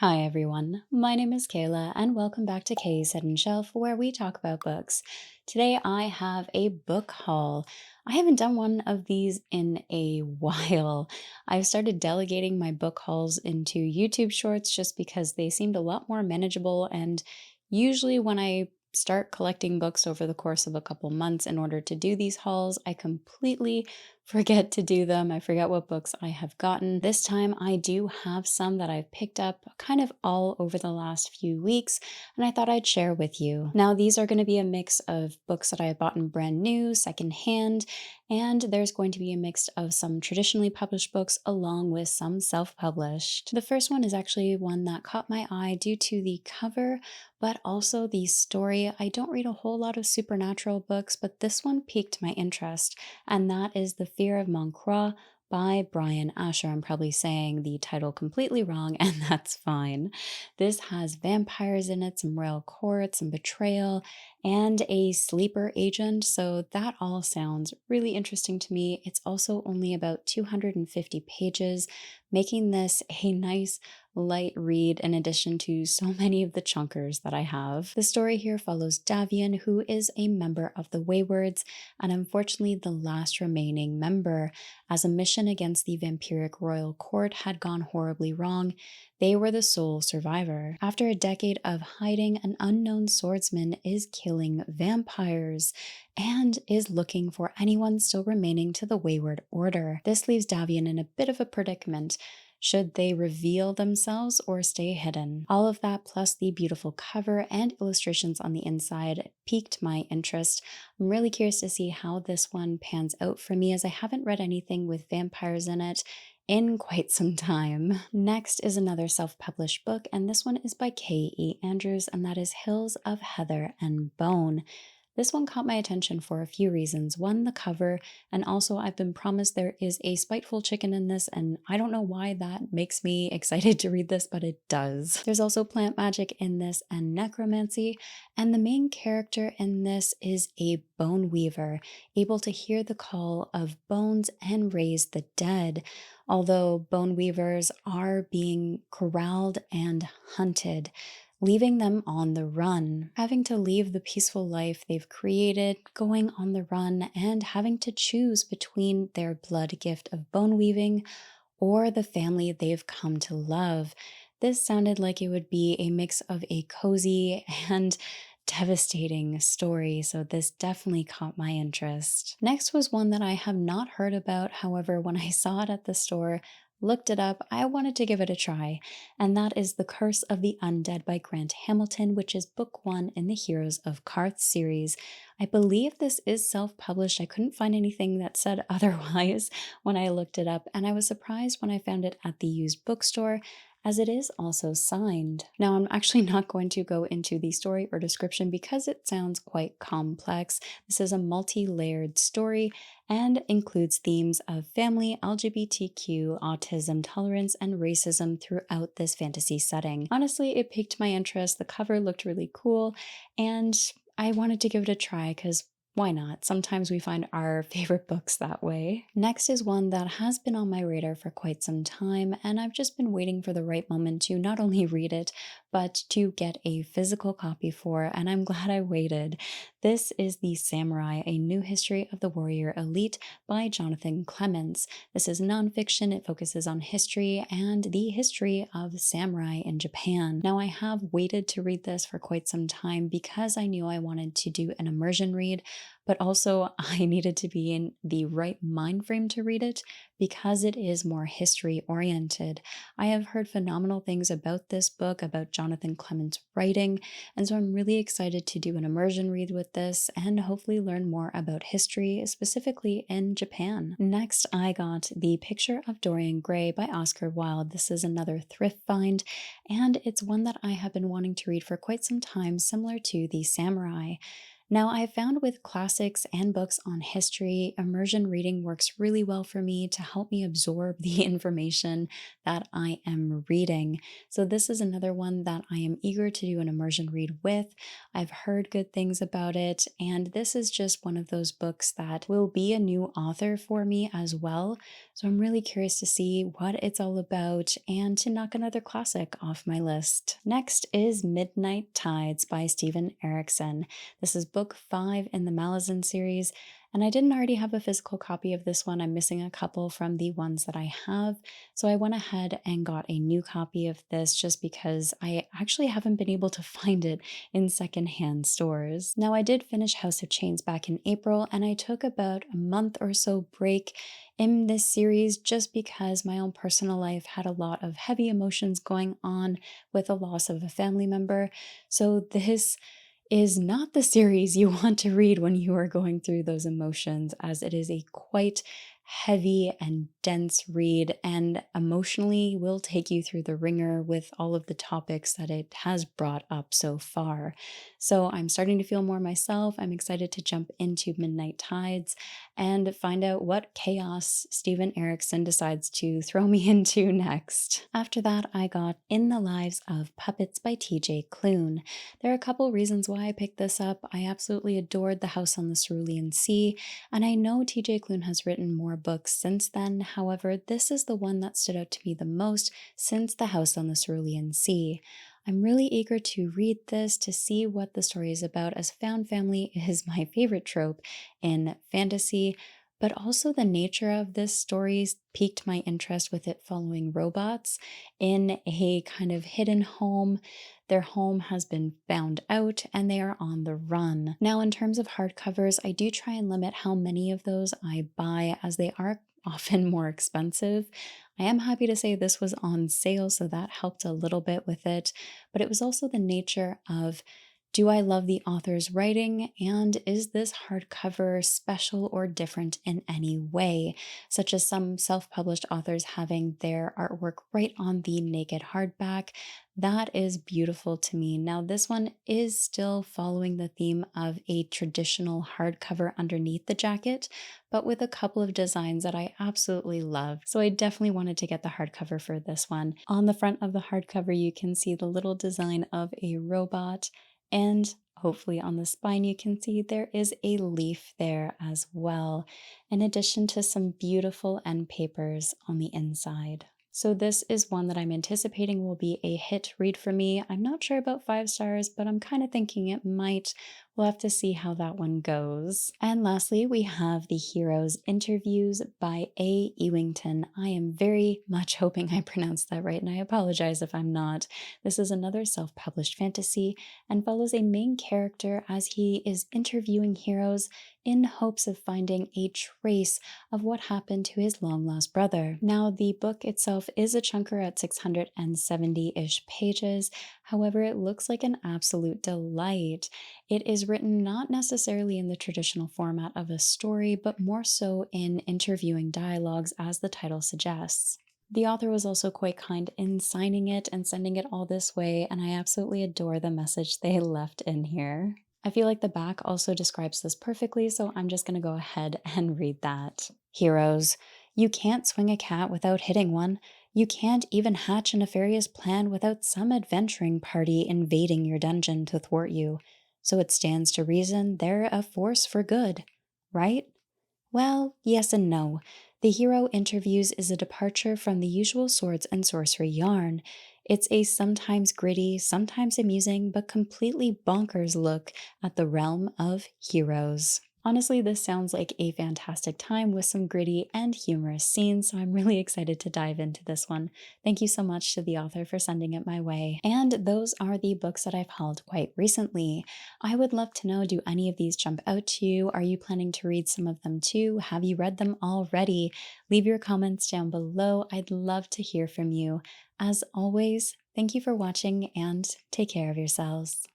Hi everyone, my name is Kayla and welcome back to Kay's Hidden Shelf where we talk about books. Today I have a book haul. I haven't done one of these in a while. I've started delegating my book hauls into YouTube shorts just because they seemed a lot more manageable, and usually when I start collecting books over the course of a couple months in order to do these hauls, I completely forget to do them. I forget what books I have gotten. This time I do have some that I've picked up kind of all over the last few weeks, and I thought I'd share with you. Now, these are going to be a mix of books that I have bought brand new, secondhand, and there's going to be a mix of some traditionally published books along with some self-published. The first one is actually one that caught my eye due to the cover, but also the story. I don't read a whole lot of supernatural books, but this one piqued my interest, and that is The Fear of Mankra by Bryan. Sure, I'm probably saying the title completely wrong, and that's fine. This has vampires in it, some royal court, some betrayal, and a sleeper agent, so that all sounds really interesting to me. It's also only about 250 pages, making this a nice light read in addition to so many of the chunkers that I have. The story here follows Davian, who is a member of the Waywards, and unfortunately the last remaining member. As a mission against the vampiric royal court had gone horribly wrong, they were the sole survivor. After a decade of hiding, an unknown swordsman is killing vampires and is looking for anyone still remaining to the Wayward Order. This leaves Davian in a bit of a predicament. Should they reveal themselves or stay hidden? All of that, plus the beautiful cover and illustrations on the inside, piqued my interest. I'm really curious to see how this one pans out for me, as I haven't read anything with vampires in it in quite some time. Next is another self-published book, and this one is by K.E. Andrews, and that is Hills of Heather and Bone. This one caught my attention for a few reasons. One, the cover, and also I've been promised there is a spiteful chicken in this, and I don't know why that makes me excited to read this, but it does. There's also plant magic in this and necromancy, and the main character in this is a bone weaver, able to hear the call of bones and raise the dead. Although bone weavers are being corralled and hunted, leaving them on the run, having to leave the peaceful life they've created, going on the run, and having to choose between their blood gift of bone weaving or the family they've come to love. This sounded like it would be a mix of a cozy and devastating story, so this definitely caught my interest. Next was one that I have not heard about. However, when I saw it at the store, looked it up, I wanted to give it a try, and that is The Curse of the Undead by Grant Hamilton, which is book one in the Heroes of Karth series. I believe this is self-published. I couldn't find anything that said otherwise when I looked it up, and I was surprised when I found it at the used bookstore, as it is also signed. Now, I'm actually not going to go into the story or description because it sounds quite complex. This is a multi-layered story and includes themes of family, LGBTQ, autism, tolerance, and racism throughout this fantasy setting. Honestly, it piqued my interest. The cover looked really cool, and I wanted to give it a try because why not? Sometimes we find our favorite books that way. Next is one that has been on my radar for quite some time, and I've just been waiting for the right moment to not only read it, but to get a physical copy for, and I'm glad I waited. This is The Samurai, A New History of the Warrior Elite by Jonathan Clements. This is nonfiction. It focuses on history and the history of samurai in Japan. Now, I have waited to read this for quite some time because I knew I wanted to do an immersion read, but also I needed to be in the right mind frame to read it because it is more history oriented. I have heard phenomenal things about this book, about Jonathan Clements' writing, and so I'm really excited to do an immersion read with this and hopefully learn more about history, specifically in Japan. Next, I got The Picture of Dorian Gray by Oscar Wilde. This is another thrift find, and it's one that I have been wanting to read for quite some time, similar to The Samurai. Now, I found with classics and books on history, immersion reading works really well for me to help me absorb the information that I am reading. So, this is another one that I am eager to do an immersion read with. I've heard good things about it, and this is just one of those books that will be a new author for me as well. So, I'm really curious to see what it's all about and to knock another classic off my list. Next is Midnight Tides by Stephen Erickson. This is book 5 in the Malazan series, and I didn't already have a physical copy of this one. I'm missing a couple from the ones that I have, so I went ahead and got a new copy of this just because I actually haven't been able to find it in secondhand stores. Now, I did finish House of Chains back in April, and I took about a month or so break in this series just because my own personal life had a lot of heavy emotions going on with the loss of a family member. So this is not the series you want to read when you are going through those emotions, as it is a quite heavy and dense read and emotionally will take you through the ringer with all of the topics that it has brought up so far. So I'm starting to feel more myself. I'm excited to jump into Midnight Tides and find out what chaos Stephen Erickson decides to throw me into next. After that, I got In the Lives of Puppets by TJ Klune. There are a couple reasons why I picked this up. I absolutely adored The House on the Cerulean Sea, and I know TJ Klune has written more books since then. However, this is the one that stood out to me the most since The House on the Cerulean Sea. I'm really eager to read this to see what the story is about, as found family is my favorite trope in fantasy, but also the nature of this story piqued my interest with it following robots in a kind of hidden home. Their home has been found out and they are on the run. Now, in terms of hardcovers, I do try and limit how many of those I buy, as they are often more expensive. I am happy to say this was on sale, so that helped a little bit with it, but it was also the nature of, do I love the author's writing, and is this hardcover special or different in any way, such as some self-published authors having their artwork right on the naked hardback. That is beautiful to me. Now, this one is still following the theme of a traditional hardcover underneath the jacket, but with a couple of designs that I absolutely love. So I definitely wanted to get the hardcover for this one. On the front of the hardcover, you can see the little design of a robot, and hopefully on the spine you can see there is a leaf there as well, in addition to some beautiful end papers on the inside. So this is one that I'm anticipating will be a hit read for me. I'm not sure about 5 stars, but I'm kind of thinking it might. We'll have to see how that one goes. And lastly, we have The Heroes Interviews by A. Ewington. I am very much hoping I pronounced that right, and I apologize if I'm not. This is another self-published fantasy and follows a main character as he is interviewing heroes in hopes of finding a trace of what happened to his long-lost brother. Now, the book itself is a chunker at 670-ish pages. However, it looks like an absolute delight. It is written not necessarily in the traditional format of a story, but more so in interviewing dialogues, as the title suggests. The author was also quite kind in signing it and sending it all this way, and I absolutely adore the message they left in here. I feel like the back also describes this perfectly, so I'm just going to go ahead and read that. Heroes. You can't swing a cat without hitting one. You can't even hatch a nefarious plan without some adventuring party invading your dungeon to thwart you. So it stands to reason they're a force for good, right? Well, yes and no. The Hero Interviews is a departure from the usual swords and sorcery yarn. It's a sometimes gritty, sometimes amusing, but completely bonkers look at the realm of heroes. Honestly, this sounds like a fantastic time with some gritty and humorous scenes, so I'm really excited to dive into this one. Thank you so much to the author for sending it my way. And those are the books that I've hauled quite recently. I would love to know, do any of these jump out to you? Are you planning to read some of them too? Have you read them already? Leave your comments down below. I'd love to hear from you. As always, thank you for watching and take care of yourselves.